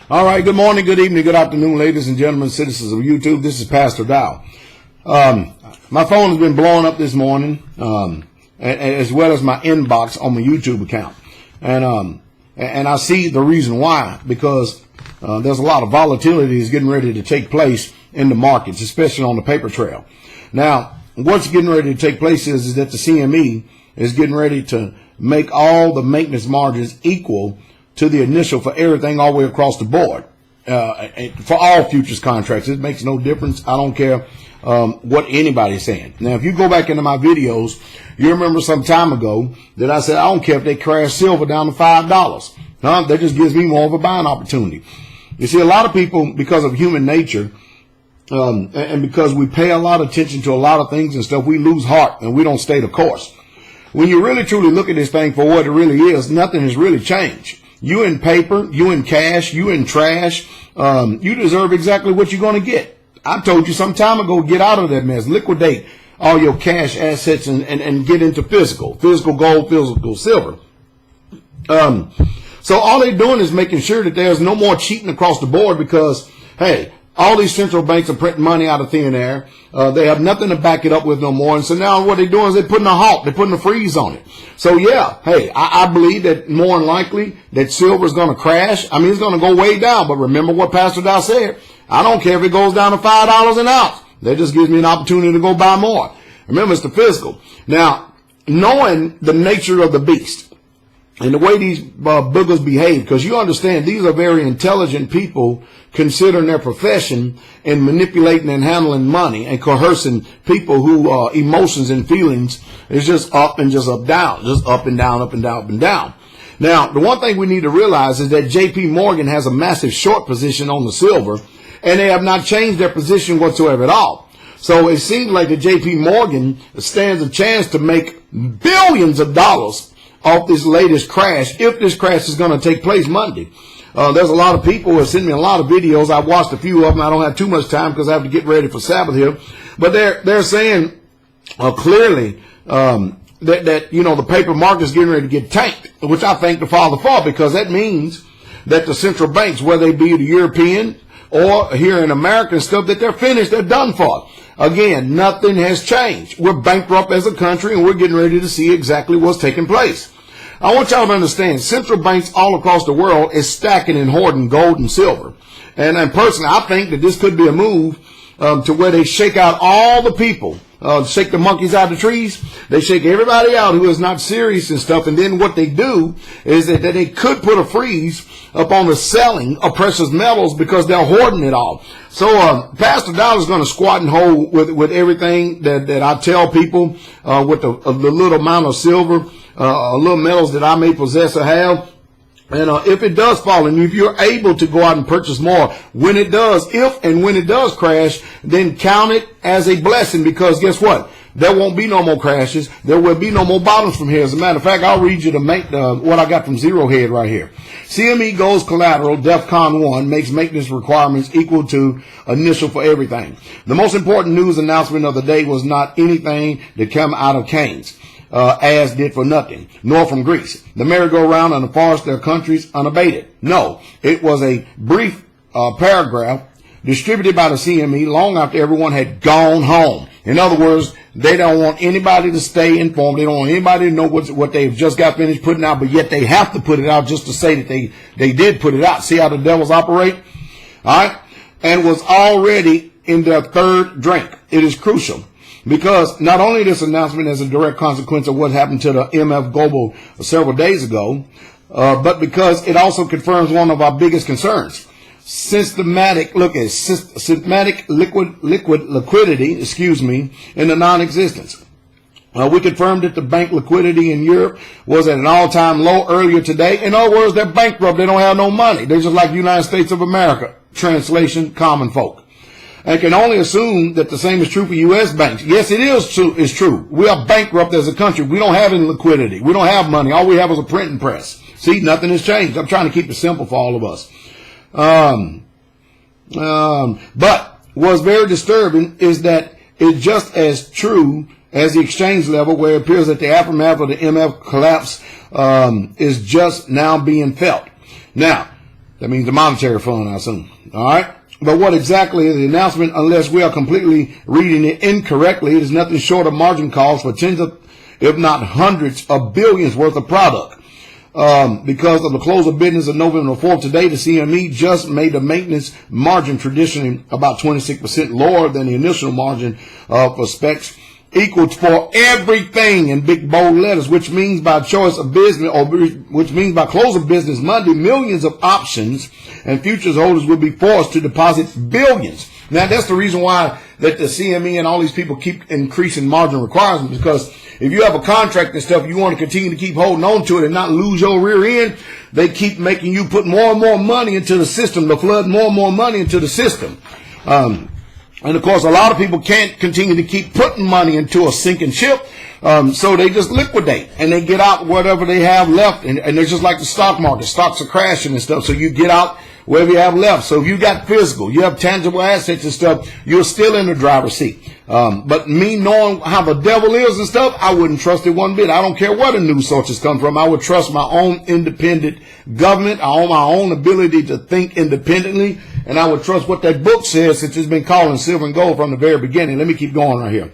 All right, good morning, good evening, good afternoon, ladies and gentlemen, citizens of YouTube. This is Pastor Dow. My phone has been blowing up this morning, as well as my inbox on my YouTube account. And I see the reason why, because there's a lot of volatility is getting ready to take place in the markets, especially on the paper trail. Now, what's getting ready to take place is that the CME is getting ready to make all the maintenance margins equal to the initial for everything all the way across the board, for all futures contracts. It makes no difference. I don't care what anybody's saying. Now, if you go back into my videos, you remember some time ago that I said, I don't care if they crash silver down to $5. That just gives me more of a buying opportunity. You see, a lot of people, because of human nature, and because we pay a lot of attention to a lot of things and stuff, we lose heart and we don't stay the course. When you really truly look at this thing for what it really is, nothing has really changed. You in paper, you in cash, you in trash, you deserve exactly what you're going to get. I told you some time ago, get out of that mess. Liquidate all your cash assets and get into physical gold, physical silver. So all they're doing is making sure that there's no more cheating across the board because, hey, all these central banks are printing money out of thin air. They have nothing to back it up with no more. And so now what they're doing is they're putting a halt. They're putting a freeze on it. So yeah, hey, I believe that more than likely that silver is going to crash. I mean, it's going to go way down. But remember what Pastor Dow said. I don't care if it goes down to $5 an ounce. That just gives me an opportunity to go buy more. Remember, it's the physical. Now, knowing the nature of the beast and the way these boogers behave, because you understand these are very intelligent people considering their profession and manipulating and handling money and coercing people who emotions and feelings is just up and just up down, just up and down, up and down, up and down. Now, the one thing we need to realize is that JP Morgan has a massive short position on the silver, and they have not changed their position whatsoever at all. So it seems like that JP Morgan stands a chance to make billions of dollars off this latest crash, if this crash is going to take place Monday. There's a lot of people who have sent me a lot of videos. I watched a few of them. I don't have too much time because I have to get ready for Sabbath here. But they're saying clearly that you know, the paper market is getting ready to get tanked, which I thank the Father for, because that means that the central banks, whether they be the European or here in America and stuff, that they're finished, they're done for. Again, nothing has changed. We're bankrupt as a country, and we're getting ready to see exactly what's taking place. I want y'all to understand, central banks all across the world is stacking and hoarding gold and silver. And personally, I think that this could be a move to where they shake out all the people, shake the monkeys out of the trees. They shake everybody out who is not serious and stuff. And then what they do is that they could put a freeze upon the selling of precious metals because they're hoarding it all. So Pastor Dow is going to squat and hold with everything that I tell people with the little amount of silver, little metals that I may possess or have. And if it does fall, and if you're able to go out and purchase more, when it does, if and when it does crash, then count it as a blessing, because guess what? There won't be no more crashes. There will be no more bottoms from here. As a matter of fact, I'll read you what I got from Zero Head right here. CME goes collateral, DEFCON 1, makes maintenance requirements equal to initial for everything. The most important news announcement of the day was not anything that came out of Keynes. As did for nothing, nor from Greece. The merry-go-round and the farce their countries unabated. No, it was a brief paragraph distributed by the CME long after everyone had gone home. In other words, they don't want anybody to stay informed. They don't want anybody to know what they've just got finished putting out, but yet they have to put it out just to say that they did put it out. See how the devils operate? All right? And was already in their third drink. It is crucial, because not only this announcement is a direct consequence of what happened to the MF Global several days ago, but because it also confirms one of our biggest concerns. Systematic liquidity, in the non-existence. We confirmed that the bank liquidity in Europe was at an all-time low earlier today. In other words, they're bankrupt. They don't have no money. They're just like the United States of America. Translation, common folk. And can only assume that the same is true for U.S. banks. Yes, it is true. It's true. We are bankrupt as a country. We don't have any liquidity. We don't have money. All we have is a printing press. See, nothing has changed. I'm trying to keep it simple for all of us. But what's very disturbing is that it's just as true as the exchange level, where it appears that the aftermath of the MF collapse is just now being felt. Now, That means the monetary fund, I assume. All right. But what exactly is the announcement? Unless we are completely reading it incorrectly, it is nothing short of margin calls for tens of, if not hundreds of billions worth of product. Because of the close of business of November 4th today, the CME just made the maintenance margin traditionally about 26% lower than the initial margin for specs, equal for everything in big bold letters, which means by choice of business, or which means by close of business Monday, millions of options and futures holders will be forced to deposit billions. Now, that's the reason why that the CME and all these people keep increasing margin requirements, because if you have a contract and stuff, you want to continue to keep holding on to it and not lose your rear end, they keep making you put more and more money into the system, to flood more and more money into the system. And of course, a lot of people can't continue to keep putting money into a sinking ship. So they just liquidate and they get out whatever they have left. And they're just like the stock market. Stocks are crashing and stuff. So you get out whatever you have left. So if you got physical, you have tangible assets and stuff, you're still in the driver's seat. But me knowing how the devil is and stuff, I wouldn't trust it one bit. I don't care where the news sources come from. I would trust my own independent government. I own my own ability to think independently. And I would trust what that book says, since it's been calling silver and gold from the very beginning. Let me keep going right here.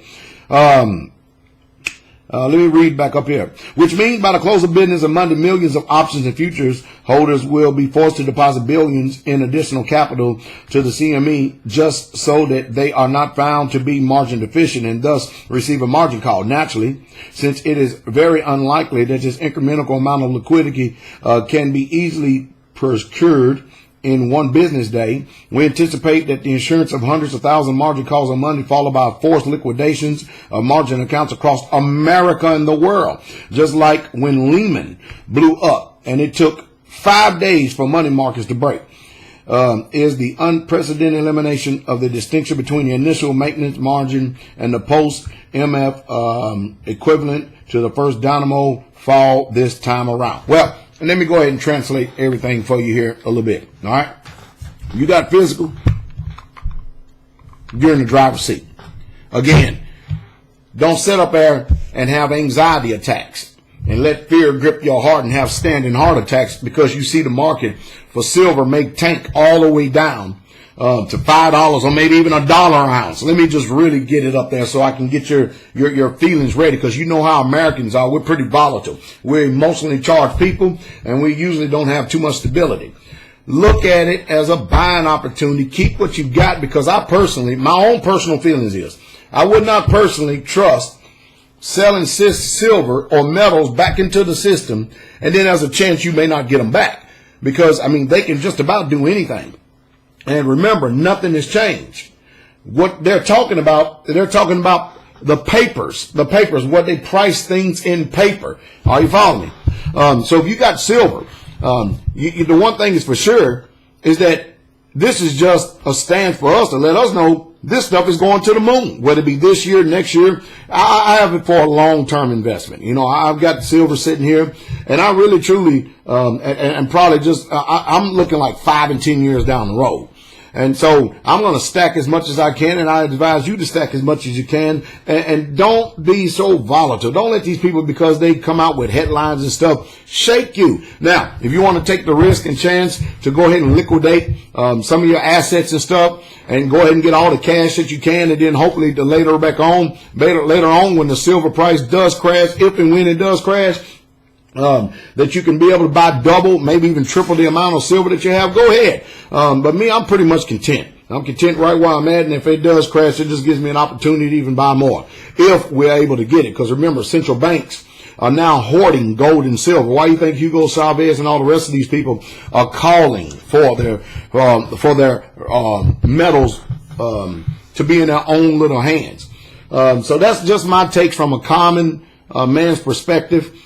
Let me read back up here. Which means by the close of business on Monday, millions of options and futures holders will be forced to deposit billions in additional capital to the CME, just so that they are not found to be margin deficient and thus receive a margin call. Naturally, since it is very unlikely that this incremental amount of liquidity can be easily procured in one business day, we anticipate that the insurance of hundreds of thousands margin calls on Monday, followed by forced liquidations of margin accounts across America and the world. Just like when Lehman blew up and it took 5 days for money markets to break, is the unprecedented elimination of the distinction between the initial maintenance margin and the post-MF equivalent to the first dynamo fall this time around. Well, and let me go ahead and translate everything for you here a little bit. All right. You got physical. You're in the driver's seat. Again, don't sit up there and have anxiety attacks and let fear grip your heart and have standing heart attacks because you see the market for silver make tank all the way down to $5 or maybe even $1 an ounce. Let me just really get it up there so I can get your feelings ready, because you know how Americans are. We're pretty volatile. We're emotionally charged people, and we usually don't have too much stability. Look at it as a buying opportunity. Keep what you got, because I personally, my own personal feelings is, I would not personally trust selling silver or metals back into the system, and then there's a chance you may not get them back, because, I mean, they can just about do anything. And remember, nothing has changed. What they're talking about the papers, what they price things in paper. Are you following me? So if you got silver, the one thing is for sure is that this is just a stand for us to let us know this stuff is going to the moon, whether it be this year, next year. I have it for a long-term investment. You know, I've got silver sitting here, and I really, truly, and probably just, I'm looking like 5 and 10 years down the road. And so I'm going to stack as much as I can, and I advise you to stack as much as you can. And don't be so volatile. Don't let these people, because they come out with headlines and stuff, shake you. Now, if you want to take the risk and chance to go ahead and liquidate some of your assets and stuff, and go ahead and get all the cash that you can, and then hopefully later on when the silver price does crash, if and when it does crash, that you can be able to buy double, maybe even triple the amount of silver that you have, go ahead. But me, I'm pretty much content. I'm content right where I'm at, and if it does crash, it just gives me an opportunity to even buy more, if we're able to get it. Because remember, central banks are now hoarding gold and silver. Why do you think Hugo Chavez and all the rest of these people are calling for their metals to be in their own little hands? So that's just my take from a common man's perspective.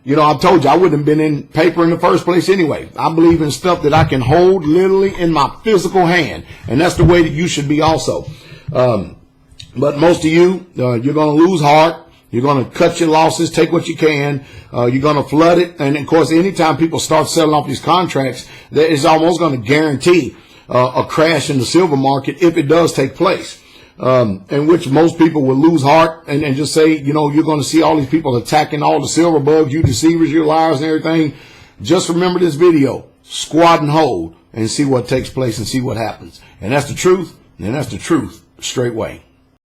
You know, I told you I wouldn't have been in paper in the first place anyway. I believe in stuff that I can hold literally in my physical hand, and that's the way that you should be also. But most of you, you're going to lose heart. You're going to cut your losses, take what you can. You're going to flood it. And of course, anytime people start selling off these contracts, that is almost going to guarantee a crash in the silver market if it does take place. In which most people will lose heart and just say, you know, you're going to see all these people attacking all the silver bugs, you deceivers, you liars and everything. Just remember this video. squat and hold, and see what takes place and see what happens. And that's the truth, and that's the truth straightway.